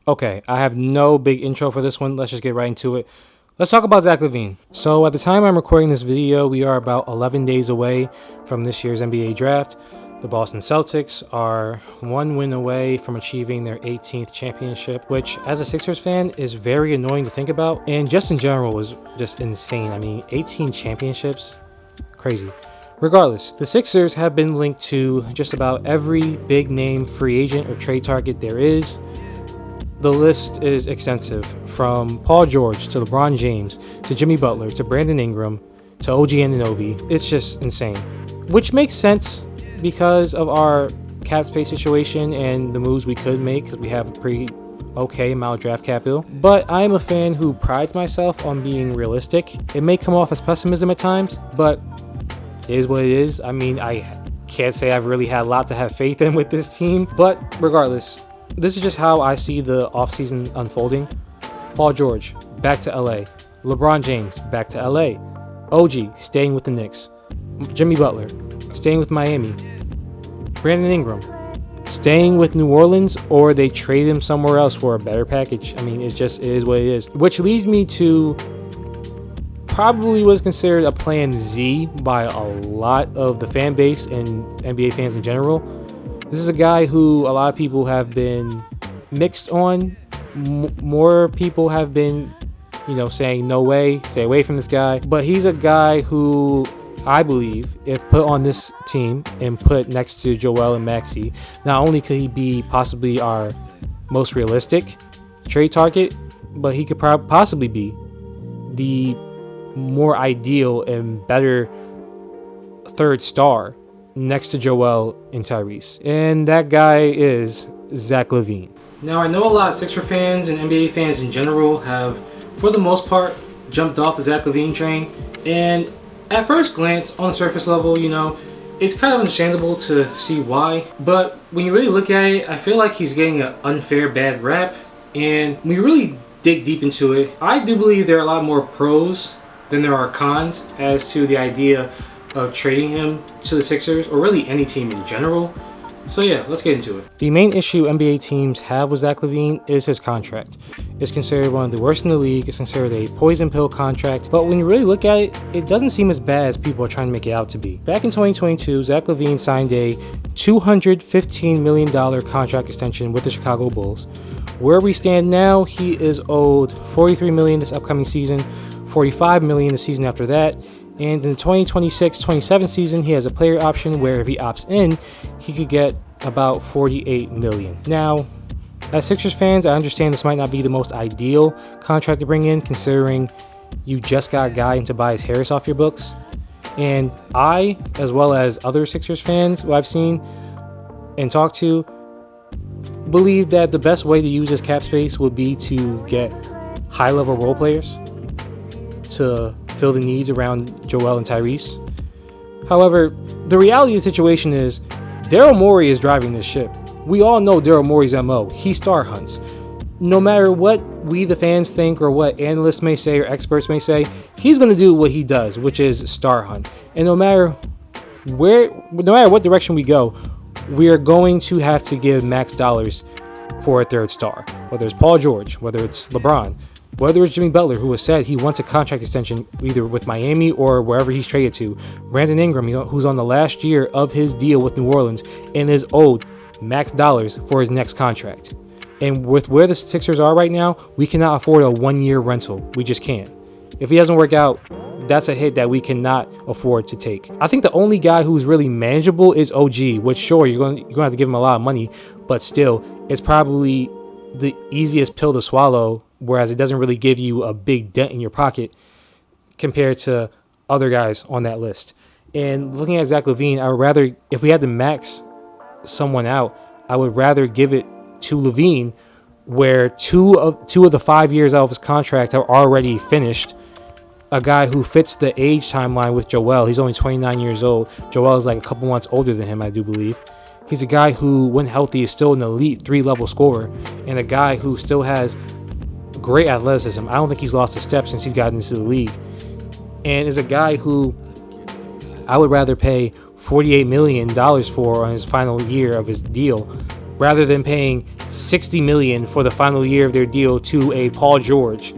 Okay, I have no big intro for this one. Let's just get right into it. Let's talk about Zach LaVine. So, at the time I'm recording this video, we are about 11 days away from this year's NBA draft. The Boston Celtics are one win away from achieving their 18th championship, which, as a Sixers fan, is very annoying to think about. And just in general, was just insane. I mean, 18 championships? Crazy. Regardless, the Sixers have been linked to just about every big name free agent or trade target there is. The list is extensive, from Paul George to LeBron James to Jimmy Butler to Brandon Ingram to OG Anunoby. It's just insane, which makes sense because of our cap space situation and the moves we could make, because we have a pretty okay amount of draft capital. But I am a fan who prides myself on being realistic. It may come off as pessimism at times, but it is what it is. I mean, I can't say I've really had a lot to have faith in with this team, but regardless, this is just how I see the offseason unfolding. Paul George, back to LA. LeBron James, back to LA. OG, staying with the Knicks. Jimmy Butler, staying with Miami. Brandon Ingram, staying with New Orleans, or they trade him somewhere else for a better package. I mean, it is what it is. Which leads me to probably was considered a plan Z by a lot of the fan base and NBA fans in general. This is a guy who a lot of people have been mixed on. More people have been, saying no way, stay away from this guy. But he's a guy who I believe, if put on this team and put next to Joel and Maxey, not only could he be possibly our most realistic trade target, but he could possibly be the more ideal and better third star next to Joel and Tyrese. And that guy is Zach LaVine. Now, I know a lot of Sixer fans and NBA fans in general have, for the most part, jumped off the Zach LaVine train. And at first glance, on the surface level, it's kind of understandable to see why. But when you really look at it, I feel like he's getting an unfair bad rap. And when you really dig deep into it, I do believe there are a lot more pros than there are cons as to the idea of trading him to the Sixers, or really any team in general. So yeah, let's get into it. The main issue NBA teams have with Zach LaVine is his contract. It's considered one of the worst in the league. It's considered a poison pill contract. But when you really look at it, it doesn't seem as bad as people are trying to make it out to be. Back in 2022, Zach LaVine signed a $215 million contract extension with the Chicago Bulls. Where we stand now, he is owed $43 million this upcoming season, $45 million the season after that. And in the 2026-27 season, he has a player option where if he opts in, he could get about $48 million. Now, as Sixers fans, I understand this might not be the most ideal contract to bring in, considering you just got a guy in Tobias Harris off your books. And I, as well as other Sixers fans who I've seen and talked to, believe that the best way to use this cap space would be to get high-level role players to fill the needs around Joel and Tyrese. However, the reality of the situation is Daryl Morey is driving this ship. We all know Daryl Morey's MO. He star hunts. No matter what we the fans think or what analysts may say or experts may say, he's going to do what he does, which is star hunt. And no matter what direction we go, we are going to have to give max dollars for a third star. Whether it's Paul George, whether it's LeBron, whether it's Jimmy Butler, who has said he wants a contract extension either with Miami or wherever he's traded to. Brandon Ingram, who's on the last year of his deal with New Orleans and is owed max dollars for his next contract. And with where the Sixers are right now, we cannot afford a one-year rental. We just can't. If he doesn't work out, that's a hit that we cannot afford to take. I think the only guy who's really manageable is OG, which sure, you're going to have to give him a lot of money, but still, it's probably the easiest pill to swallow, whereas it doesn't really give you a big dent in your pocket compared to other guys on that list. And looking at Zach LaVine, I would rather, if we had to max someone out, I would rather give it to LaVine, where two of the 5 years out of his contract are already finished. A guy who fits the age timeline with Joel. He's only 29 years old. Joel is like a couple months older than him, I do believe. He's a guy who, when healthy, is still an elite 3-level scorer, and a guy who still has great athleticism. I don't think he's lost a step since he's gotten into the league. And is a guy who I would rather pay $48 million for on his final year of his deal, rather than paying $60 million for the final year of their deal to a Paul George,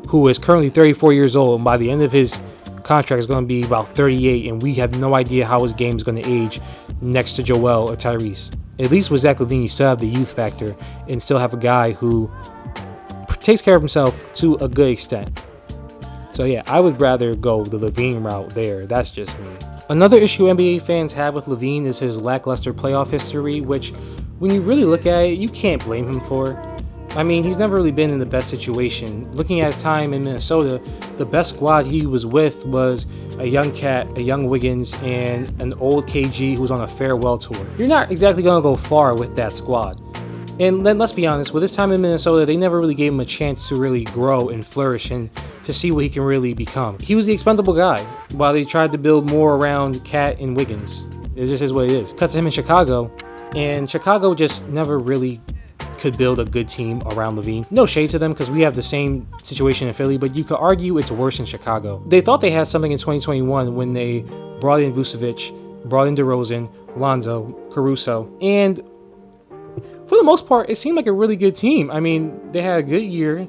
who is currently 34 years old, and by the end of his contract is going to be about 38, and we have no idea how his game is going to age next to Joel or Tyrese. At least with Zach LaVine, you still have the youth factor and still have a guy who takes care of himself to a good extent. So yeah, I would rather go the LaVine route there. That's just me. Another issue NBA fans have with LaVine is his lackluster playoff history, which when you really look at it, you can't blame him for. I mean, he's never really been in the best situation. Looking at his time in Minnesota, the best squad he was with was a young Cat, a young Wiggins, and an old KG who was on a farewell tour. You're not exactly going to go far with that squad. And then let's be honest, with his time in Minnesota, they never really gave him a chance to really grow and flourish and to see what he can really become. He was the expendable guy while they tried to build more around Cat and Wiggins. It just is what it is. Cut to him in Chicago, and Chicago just never really could build a good team around LaVine. No shade to them because we have the same situation in Philly, but you could argue it's worse in Chicago. They thought they had something in 2021 when they brought in Vucevic, brought in DeRozan, Lonzo, Caruso, and for the most part, it seemed like a really good team. I mean, they had a good year,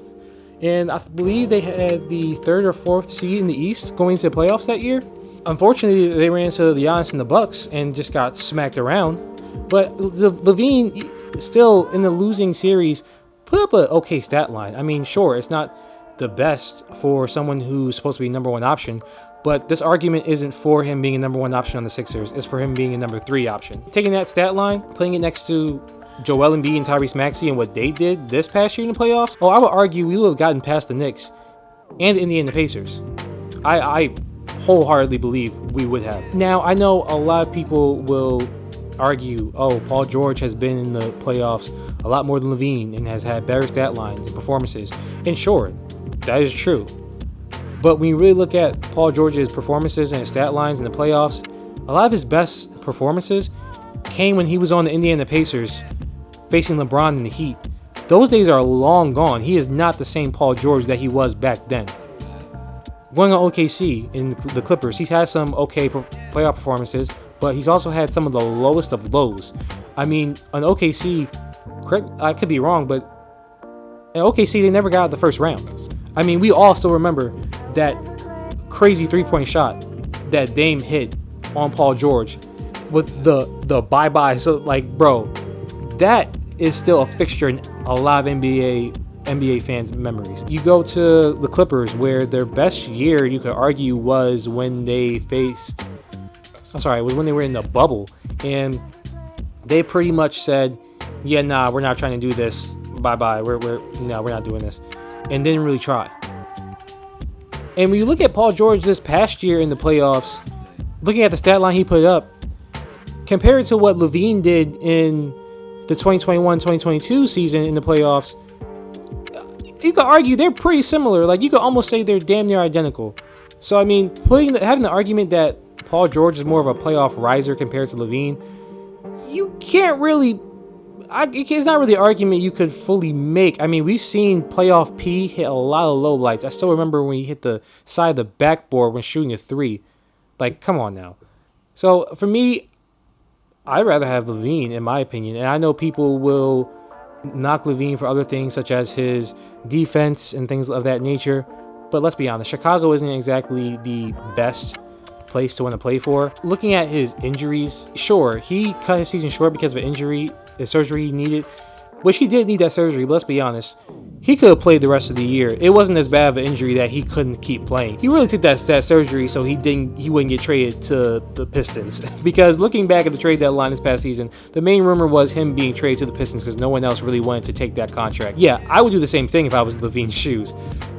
and I believe they had the 3rd or 4th seed in the East going into the playoffs that year. Unfortunately, they ran into the Giannis and the Bucks and just got smacked around. But LaVine, still in the losing series, put up an okay stat line. I mean, sure, it's not the best for someone who's supposed to be number one option, but this argument isn't for him being a number one option on the Sixers. It's for him being a number 3 option. Taking that stat line, putting it next to Joel Embiid and Tyrese Maxey and what they did this past year in the playoffs, I would argue we would have gotten past the Knicks and the Indiana Pacers. I wholeheartedly believe we would have. Now, I know a lot of people will argue, oh, Paul George has been in the playoffs a lot more than LaVine and has had better stat lines and performances. And sure, that is true. But when you really look at Paul George's performances and his stat lines in the playoffs, a lot of his best performances came when he was on the Indiana Pacers facing LeBron in the Heat. Those days are long gone. He is not the same Paul George that he was back then. Going on OKC in the Clippers, he's had some okay playoff performances, but he's also had some of the lowest of lows. I mean, on OKC, I could be wrong, but in OKC, they never got out of the first round. I mean, we all still remember that crazy three-point shot that Dame hit on Paul George with the bye-bye. So, like, bro, that is still a fixture in a lot of NBA fans' memories. You go to the Clippers, where their best year, you could argue, was when they was when they were in the bubble, and they pretty much said, yeah, nah, we're not trying to do this. Bye-bye. We're not doing this. And didn't really try. And when you look at Paul George this past year in the playoffs, looking at the stat line he put up, compared to what LaVine did in the 2021-2022 season in the playoffs, you could argue they're pretty similar. Like, you could almost say they're damn near identical. So, I mean, having the argument that Paul George is more of a playoff riser compared to LaVine, you can't really... it's not really an argument you could fully make. I mean, we've seen playoff P hit a lot of low lights. I still remember when he hit the side of the backboard when shooting a 3. Like, come on now. So, for me, I'd rather have LaVine, in my opinion. And I know people will knock LaVine for other things, such as his defense and things of that nature. But let's be honest, Chicago isn't exactly the best place to want to play for. Looking at his injuries, sure, he cut his season short because of an injury, the surgery he needed, which he did need that surgery, but let's be honest, he could have played the rest of the year. It wasn't as bad of an injury that he couldn't keep playing. He really took that surgery so he wouldn't get traded to the Pistons. Because looking back at the trade deadline this past season, the main rumor was him being traded to the Pistons because no one else really wanted to take that contract. Yeah, I would do the same thing if I was in LaVine's shoes.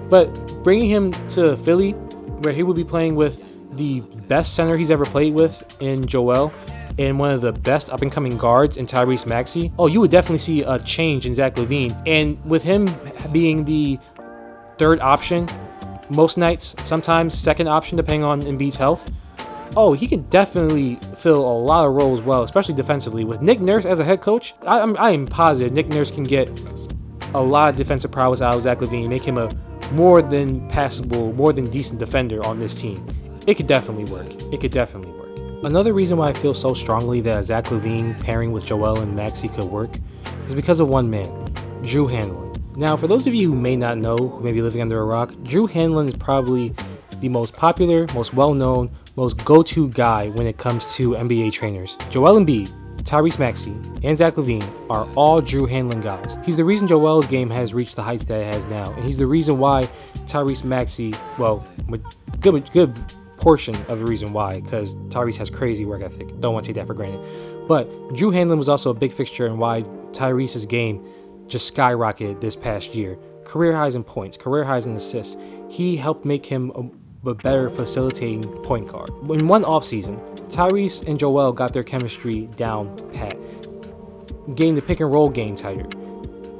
But bringing him to Philly, where he would be playing with the best center he's ever played with in Joel, and one of the best up-and-coming guards in Tyrese Maxey, you would definitely see a change in Zach LaVine. And with him being the 3rd option most nights, sometimes 2nd option depending on Embiid's health, he can definitely fill a lot of roles well, especially defensively. With Nick Nurse as a head coach, I am positive Nick Nurse can get a lot of defensive prowess out of Zach LaVine, make him a more than passable, more than decent defender on this team. It could definitely work. Another reason why I feel so strongly that Zach LaVine pairing with Joel and Maxey could work is because of one man, Drew Hanlon. Now, for those of you who may not know, who may be living under a rock, Drew Hanlon is probably the most popular, most well-known, most go-to guy when it comes to NBA trainers. Joel Embiid, Tyrese Maxey, and Zach LaVine are all Drew Hanlon guys. He's the reason Joel's game has reached the heights that it has now, and he's the reason why Tyrese Maxey, well, good portion of the reason why, because Tyrese has crazy work ethic. Don't want to take that for granted. But Drew Hanlon was also a big fixture in why Tyrese's game just skyrocketed this past year. Career highs in points, career highs in assists. He helped make him a better facilitating point guard. In one offseason, Tyrese and Joel got their chemistry down pat. Getting the pick and roll game tighter.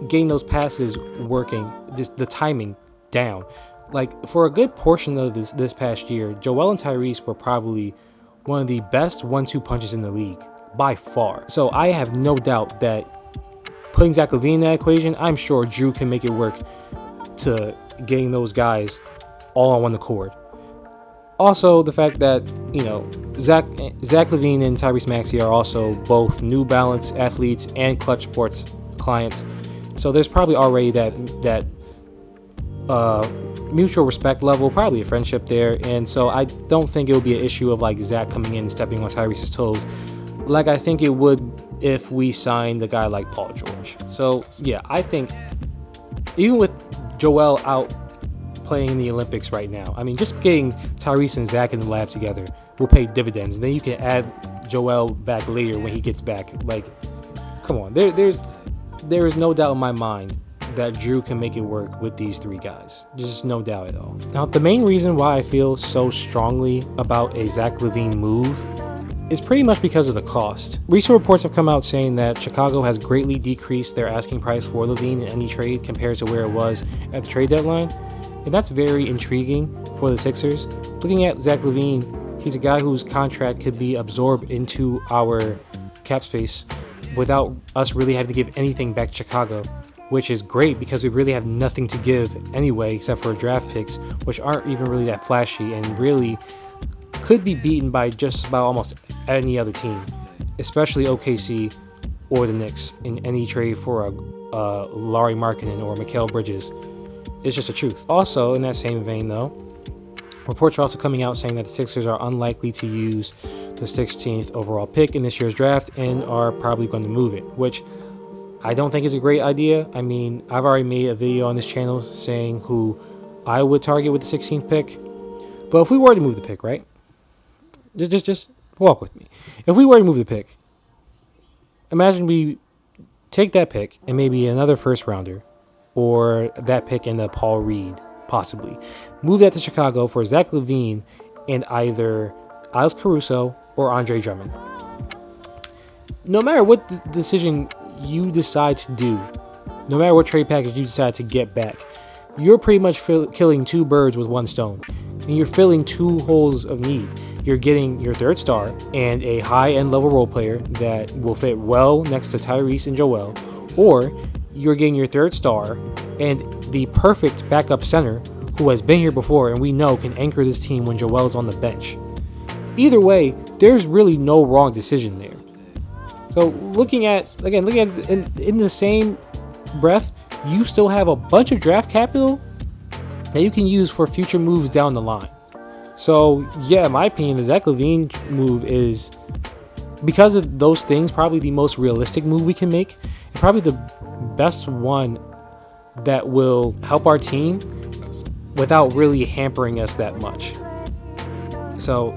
Getting those passes working, just the timing down. Like, for a good portion of this past year, Joel and Tyrese were probably one of the best 1-2 punches in the league, by far. So I have no doubt that putting Zach LaVine in that equation, I'm sure Drew can make it work to getting those guys all on one accord. Also, the fact that, Zach LaVine and Tyrese Maxey are also both New Balance athletes and Clutch Sports clients. So there's probably already that mutual respect level, probably a friendship there. And so I don't think it would be an issue of like Zach coming in and stepping on Tyrese's toes, like I think it would if we signed a guy like Paul George. So yeah, I think even with Joel out playing in the Olympics right now, I mean, just getting Tyrese and Zach in the lab together will pay dividends. And then you can add Joel back later when he gets back. Like, come on, there is no doubt in my mind that Drew can make it work with these three guys. Just no doubt at all. Now, the main reason why I feel so strongly about a Zach LaVine move is pretty much because of the cost. Recent reports have come out saying that Chicago has greatly decreased their asking price for LaVine in any trade compared to where it was at the trade deadline. And that's very intriguing for the Sixers. Looking at Zach LaVine, he's a guy whose contract could be absorbed into our cap space without us really having to give anything back to Chicago, which is great because we really have nothing to give anyway except for draft picks, which aren't even really that flashy and really could be beaten by just about almost any other team, especially OKC or the Knicks in any trade for a Lauri Markkanen or Mikal Bridges. It's just the truth. Also, in that same vein though, reports are also coming out saying that the Sixers are unlikely to use the 16th overall pick in this year's draft and are probably going to move it, which I don't think is a great idea. I mean, I've already made a video on this channel saying who I would target with the 16th pick. But if we were to move the pick, right? Just walk with me. If we were to move the pick, imagine we take that pick and maybe another first rounder or that pick in the Paul Reed, possibly. Move that to Chicago for Zach LaVine and either Alex Caruso or Andre Drummond. No matter what decision you decide to do, no matter what trade package you decide to get back, you're pretty much killing two birds with one stone. And you're filling two holes of need. You're getting your third star and a high-end level role player that will fit well next to Tyrese and Joel, or you're getting your third star and the perfect backup center who has been here before and we know can anchor this team when Joel's on the bench. Either way, there's really no wrong decision there. So looking at it in the same breath, you still have a bunch of draft capital that you can use for future moves down the line. So yeah, in my opinion, the Zach LaVine move is, because of those things, probably the most realistic move we can make, and probably the best one that will help our team without really hampering us that much. So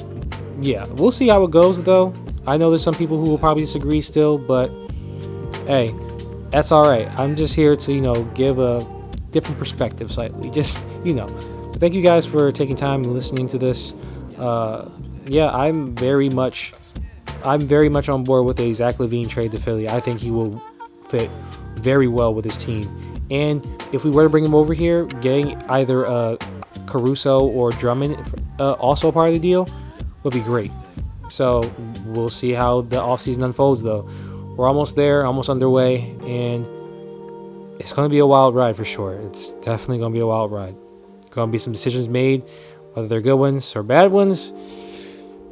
yeah, we'll see how it goes though. I know there's some people who will probably disagree still, but hey, that's all right. I'm just here to, give a different perspective slightly. Just, But thank you guys for taking time and listening to this. Yeah, I'm very much on board with a Zach LaVine trade to Philly. I think he will fit very well with his team. And if we were to bring him over here, getting either Caruso or Drummond also a part of the deal would be great. So we'll see how the offseason unfolds though. We're almost there, almost underway, and it's going to be a wild ride for sure. It's definitely going to be a wild ride. Going to be some decisions made, whether they're good ones or bad ones.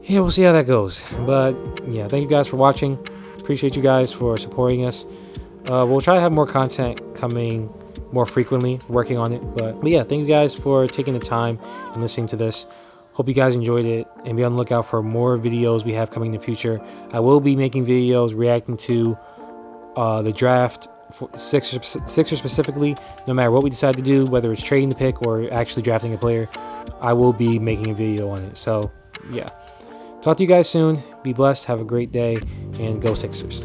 Yeah, we'll see how that goes. But yeah, thank you guys for watching. Appreciate you guys for supporting us. We'll try to have more content coming more frequently, working on it. But yeah, thank you guys for taking the time and listening to this. Hope you guys enjoyed it, and be on the lookout for more videos we have coming in the future. I will be making videos reacting to the draft for the Sixers specifically. No matter what we decide to do, whether it's trading the pick or actually drafting a player, I will be making a video on it. So yeah, talk to you guys soon. Be blessed. Have a great day, and go Sixers.